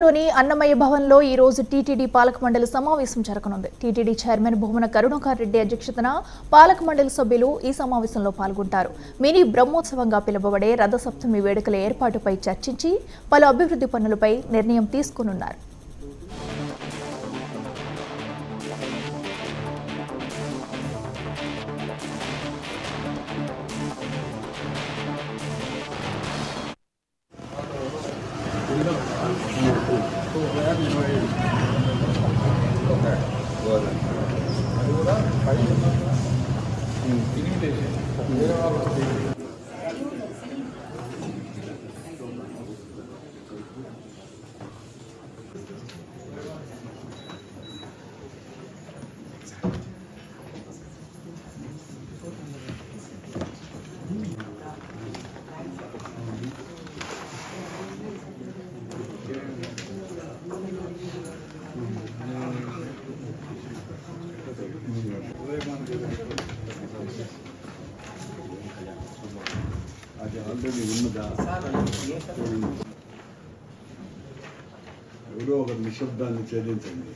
లోని అన్నమయ్య భవన్లో ఈ రోజు టీటీడీ పాలక మండలి సమావేశం జరగనుంది. టీటీడీ చైర్మన్ భువన కరుణాకర్ రెడ్డి అధ్యక్షతన పాలక మండలి సభ్యులు ఈ సమావేశంలో పాల్గొంటారు. మినీ బ్రహ్మోత్సవంగా పిలువబడే రథసప్తమి వేడుకల ఏర్పాటుపై చర్చించి పలు అభివృద్ధి పనులపై నిర్ణయం తీసుకోనున్నారు. అది ఆల్రెడీ ఉన్నదా ఎవరో ఒక నిశ్శబ్దాన్ని ఛేదించండి.